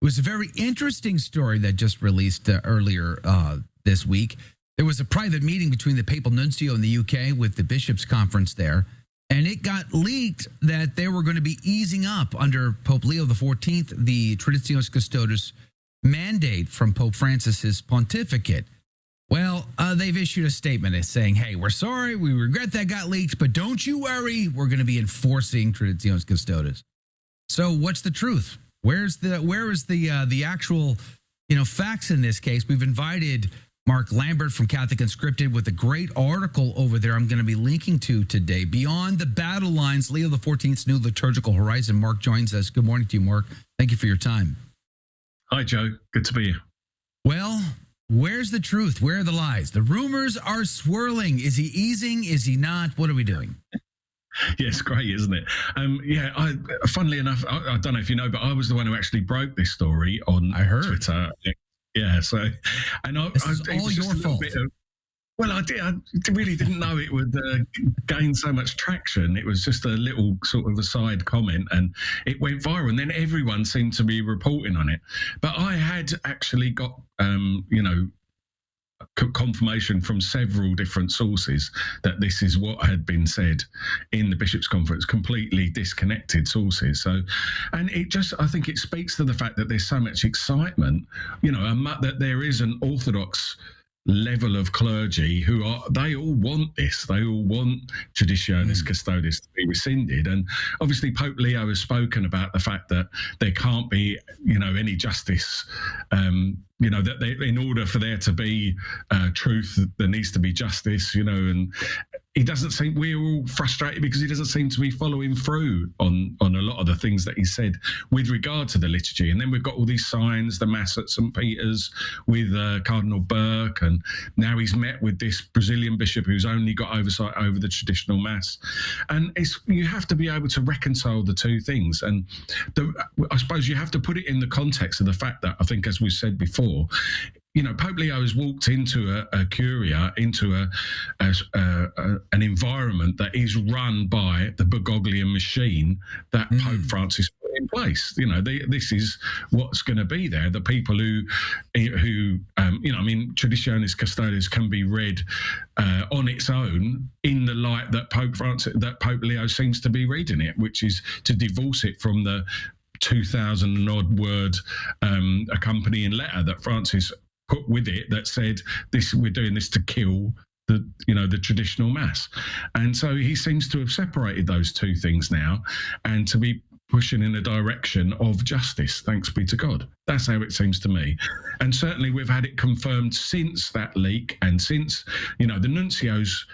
was a very interesting story that just released earlier this week. There was a private meeting between the Papal Nuncio in the UK with the Bishops' Conference there, and it got leaked that they were going to be easing up under Pope Leo XIV, the traditionis custodes mandate from Pope Francis's pontificate. Well, they've issued a statement saying, hey, we're sorry, we regret that got leaked, but don't you worry, we're going to be enforcing traditionis custodes. So what's the truth? Where is the actual, facts in this case? We've invited Mark Lambert from Catholic Unscripted with a great article over there I'm going to be linking to today. Beyond the Battle Lines, Leo XIV's New Liturgical Horizon. Mark joins us. Good morning to you, Mark. Thank you for your time. Hi, Joe. Good to be here. Well, where's the truth? Where are the lies? The rumors are swirling. Is he easing? Is he not? What are we doing? Yes, great, isn't it? Funnily enough, I don't know if you know, but I was the one who actually broke this story on Twitter. Yeah, so, and this is all your fault. I really didn't know it would gain so much traction. It was just a little sort of a side comment, and it went viral. And then everyone seemed to be reporting on it. But I had actually got, confirmation from several different sources that this is what had been said in the Bishops' Conference, completely disconnected sources. So, and I think it speaks to the fact that there's so much excitement, that there is an Orthodox level of clergy they all want this. They all want traditionis custodes to be rescinded. And obviously Pope Leo has spoken about the fact that there can't be, any justice, that in order for there to be truth, there needs to be justice, and he doesn't seem, we're all frustrated because he doesn't seem to be following through on a lot of the things that he said with regard to the liturgy. And then we've got all these signs, the Mass at St. Peter's with Cardinal Burke, and now he's met with this Brazilian bishop who's only got oversight over the traditional Mass. And you have to be able to reconcile the two things. And I suppose you have to put it in the context of the fact that, I think, as we said before, Pope Leo has walked into a curia, into an environment that is run by the Bergoglian machine that Pope Francis put in place. This is what's going to be there. The people who traditionis custodes can be read on its own in the light that Pope Leo seems to be reading it, which is to divorce it from the 2,000 odd word accompanying letter that Francis put with it that said we're doing this to kill the traditional Mass. And so he seems to have separated those two things now and to be pushing in a direction of justice, thanks be to God. That's how it seems to me. And certainly we've had it confirmed since that leak, and since the Nuncio's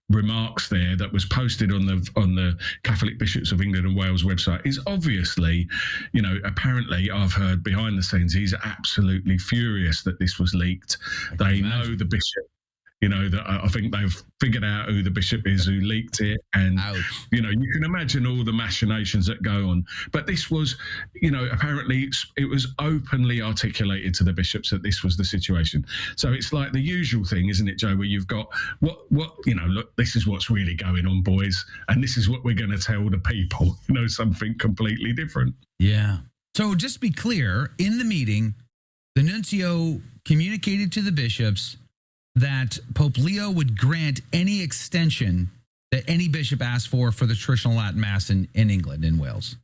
remarks there that was posted on the Catholic Bishops of England and Wales website is obviously, apparently I've heard behind the scenes he's absolutely furious that this was leaked. They know the bishop, that I think they've figured out who the bishop is who leaked it, and you can imagine all the machinations that go on. But this was, apparently it was openly articulated to the bishops that this was the situation. So it's like the usual thing, isn't it, Joe, where you've got look, this is what's really going on, boys, and this is what we're going to tell the people, something completely different. Yeah. So just to be clear, in the meeting, the Nuncio communicated to the bishops that Pope Leo would grant any extension that any bishop asked for the traditional Latin Mass in England, in Wales.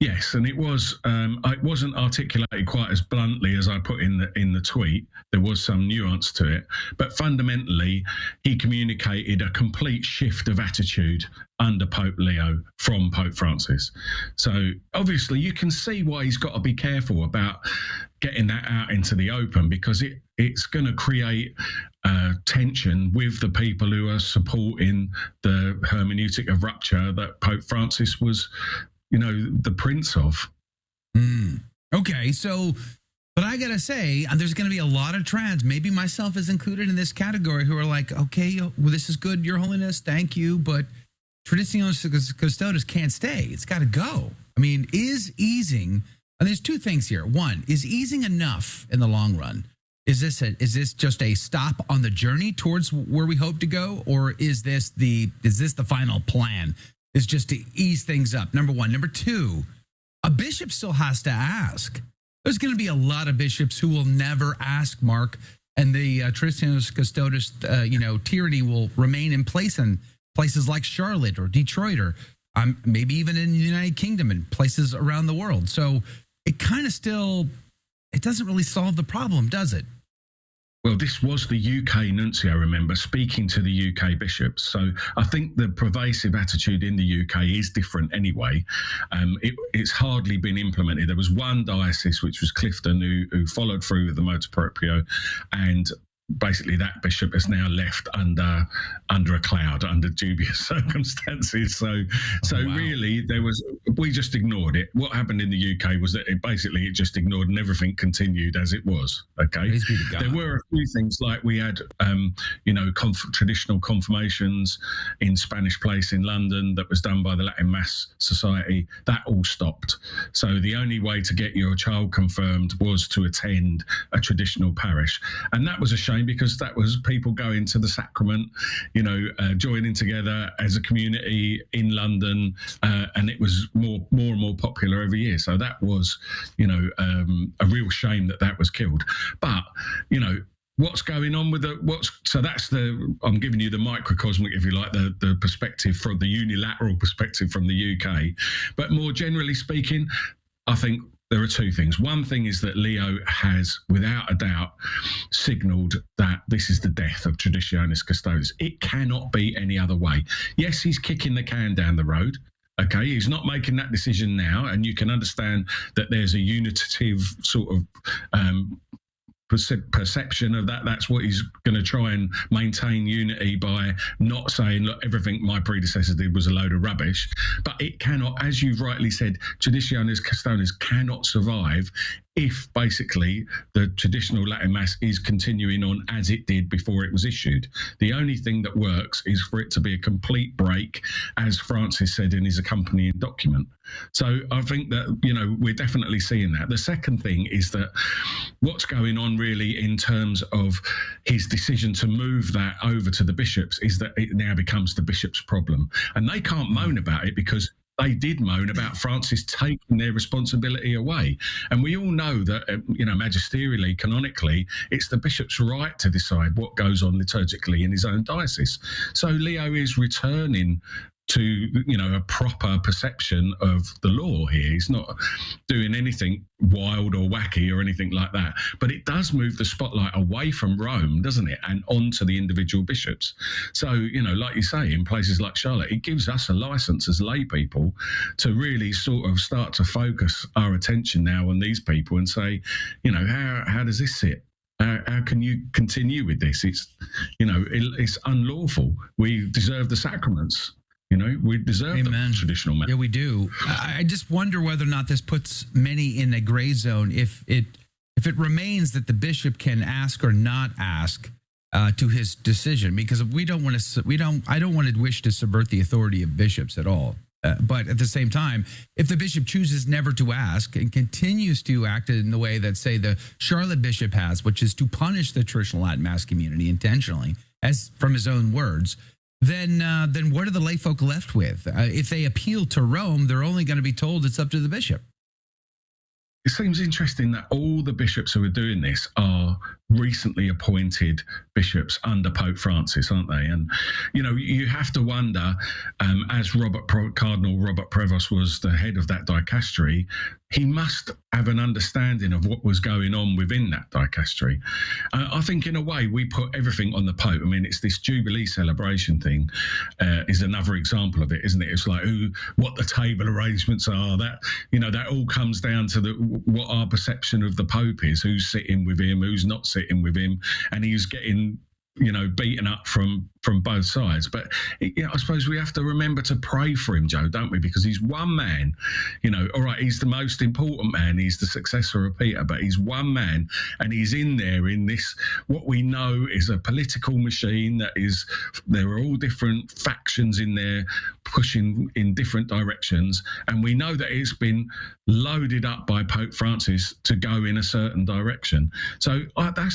Yes, and it wasn't articulated quite as bluntly as I put in the tweet. There was some nuance to it, but fundamentally, he communicated a complete shift of attitude under Pope Leo from Pope Francis. So obviously, you can see why he's got to be careful about getting that out into the open, because it's going to create tension with the people who are supporting the hermeneutic of rupture that Pope Francis was, the prince of. Okay, so, but I gotta say, there's going to be a lot of trans, maybe myself is included in this category, who are like, okay, well, this is good, Your Holiness, thank you, but traditionis custodes can't stay. It's got to go. I mean, is easing, and there's two things here. One, is easing enough in the long run? Is this just a stop on the journey towards where we hope to go, or is this the final plan? Is just to ease things up, number one. Number two, A bishop still has to ask. There's going to be a lot of bishops who will never ask, Mark, and the traditionis custodes, tyranny will remain in place in places like Charlotte or Detroit or maybe even in the United Kingdom and places around the world. So it kind of it doesn't really solve the problem, does it? Well, this was the UK Nuncio, remember, speaking to the UK bishops. So I think the pervasive attitude in the UK is different anyway. It's hardly been implemented. There was one diocese, which was Clifton, who followed through with the motu proprio, and basically that bishop is now left under a cloud, under dubious circumstances. So wow. Really, we just ignored it. What happened in the UK was that it just ignored, and everything continued as it was. Okay, there were a few things, like we had traditional confirmations in Spanish Place in London that was done by the Latin Mass Society. That all stopped. So the only way to get your child confirmed was to attend a traditional parish, and that was a shame, because that was people going to the sacrament, joining together as a community in London, and it was more and more popular every year. So that was, a real shame that was killed. But, what's going on with I'm giving you the microcosmic, if you like, the perspective, from the unilateral perspective from the UK. But more generally speaking, I think there are two things. One thing is that Leo has, without a doubt, signalled that this is the death of traditionis custodes. It cannot be any other way. Yes, he's kicking the can down the road. Okay, he's not making that decision now, and you can understand that there's a unitative sort of perception of that. That's what he's going to try and maintain unity by not saying, look, everything my predecessor did was a load of rubbish. But it cannot, as you've rightly said, traditionis custodes cannot survive if basically the traditional Latin Mass is continuing on as it did before it was issued. The only thing that works is for it to be a complete break, as Francis said in his accompanying document. So I think that, we're definitely seeing that. The second thing is that what's going on really in terms of his decision to move that over to the bishops is that it now becomes the bishops' problem. And they can't moan about it, because they did moan about Francis taking their responsibility away. And we all know that, magisterially, canonically, it's the bishop's right to decide what goes on liturgically in his own diocese. So Leo is returning to, a proper perception of the law here. He's not doing anything wild or wacky or anything like that. But it does move the spotlight away from Rome, doesn't it, and onto the individual bishops. So, like you say, in places like Charlotte, it gives us a license as lay people to really sort of start to focus our attention now on these people and say, how does this sit? How can you continue with this? It's unlawful. We deserve the sacraments. We deserve the traditional method. Yeah, we do. I just wonder whether or not this puts many in a gray zone if it remains that the bishop can ask or not ask to his decision, because I don't want to wish to subvert the authority of bishops at all. But at the same time, if the bishop chooses never to ask and continues to act in the way that, say, the Charlotte bishop has, which is to punish the traditional Latin Mass community intentionally, as from his own words, then what are the lay folk left with? If they appeal to Rome, they're only going to be told it's up to the bishop. It seems interesting that all the bishops who are doing this are recently appointed bishops under Pope Francis, aren't they? And, you have to wonder, as Cardinal Robert Prevost was the head of that dicastery, he must have an understanding of what was going on within that dicastery. I think in a way we put everything on the Pope. I mean, it's this Jubilee celebration thing is another example of it, isn't it? It's like what the table arrangements are. That all comes down to what our perception of the Pope is, who's sitting with him, who's not sitting with him, and he's getting beaten up from both sides. But I suppose we have to remember to pray for him, Joe, don't we? Because he's one man. All right, he's the most important man. He's the successor of Peter, but he's one man, and he's in there in this, what we know is a political machine there are all different factions in there pushing in different directions, and we know that it's been loaded up by Pope Francis to go in a certain direction. So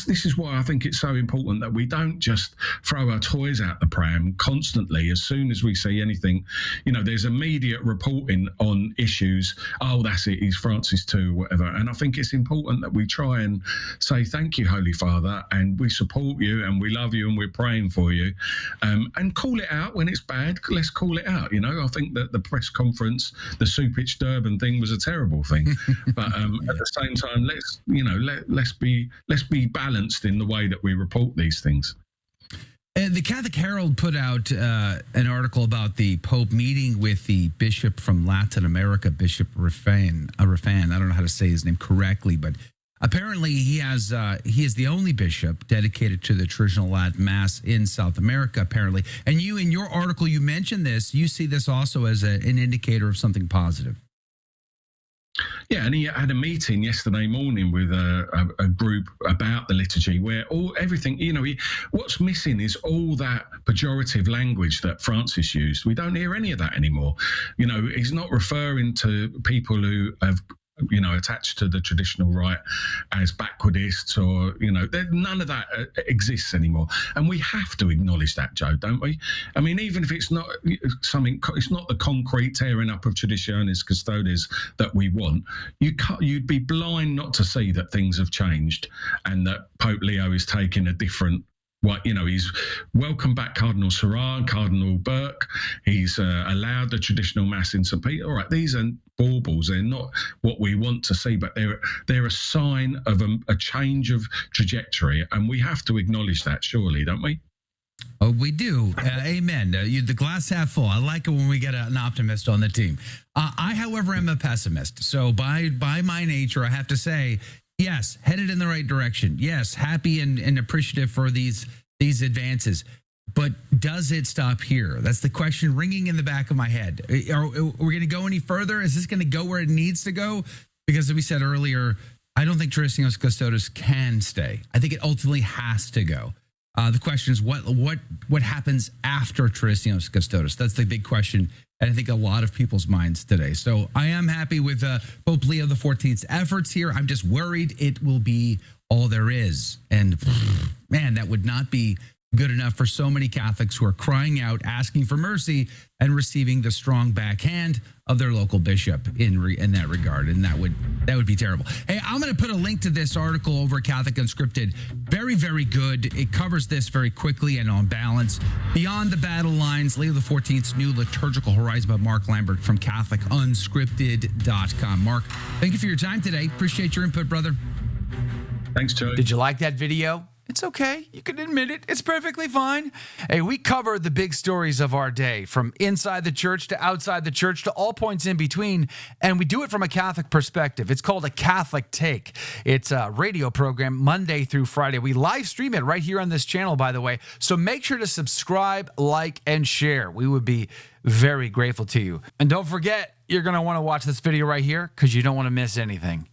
this is why I think it's so important that we don't just throw our toys toys out the pram constantly. As soon as we see anything, there's immediate reporting on issues. Oh, that's it, he's Francis II, whatever. And I think it's important that we try and say, thank you, Holy Father, and we support you and we love you and we're praying for you, and call it out when it's bad. Let's call it out. I think that the press conference, the Supich Durban thing was a terrible thing, but at the same time, let's be balanced in the way that we report these things. The Catholic Herald put out an article about the Pope meeting with the bishop from Latin America, Bishop Rafan. I don't know how to say his name correctly, but apparently he is the only bishop dedicated to the traditional Latin Mass in South America, apparently. And you, in your article, you mentioned this. You see this also as an indicator of something positive. Yeah, and he had a meeting yesterday morning with a group about the liturgy where everything, what's missing is all that pejorative language that Francis used. We don't hear any of that anymore. He's not referring to people who have attached to the traditional rite as backwardists or, none of that exists anymore. And we have to acknowledge that, Joe, don't we? I mean, even if it's not it's not the concrete tearing up of traditionis, custodes that we want, you'd be blind not to see that things have changed and that Pope Leo is taking a different. He's welcomed back Cardinal Sarah and Cardinal Burke. He's allowed the traditional Mass in St. Peter. All right, these are baubles. They're not what we want to see, but they're a sign of a change of trajectory, and we have to acknowledge that, surely, don't we? Oh, we do. Amen. The glass half full. I like it when we get an optimist on the team. I, however, am a pessimist. So by my nature, I have to say, yes, headed in the right direction. Yes, happy and appreciative for these advances. But does it stop here? That's the question ringing in the back of my head. Are we going to go any further? Is this going to go where it needs to go? Because as we said earlier, I don't think traditionis custodes can stay. I think it ultimately has to go. The question is what happens after traditionis custodes? That's the big question, and I think a lot of people's minds today. So I am happy with Pope Leo XIV's efforts here. I'm just worried it will be all there is. And man, that would not be good enough for so many Catholics who are crying out, asking for mercy, and receiving the strong backhand of their local bishop in that regard. And that would be terrible. Hey, I'm going to put a link to this article over at Catholic Unscripted. Very, very good. It covers this very quickly and on balance. Beyond the Battle Lines, Leo XIV's New Liturgical Horizon by Mark Lambert from CatholicUnscripted.com. Mark, thank you for your time today. Appreciate your input, brother. Thanks, Joe. Did you like that video? It's okay. You can admit it. It's perfectly fine. Hey, we cover the big stories of our day, from inside the church to outside the church to all points in between, and we do it from a Catholic perspective. It's called A Catholic Take. It's a radio program Monday through Friday. We live stream it right here on this channel, by the way, so make sure to subscribe, like, and share. We would be very grateful to you. And don't forget, you're going to want to watch this video right here because you don't want to miss anything.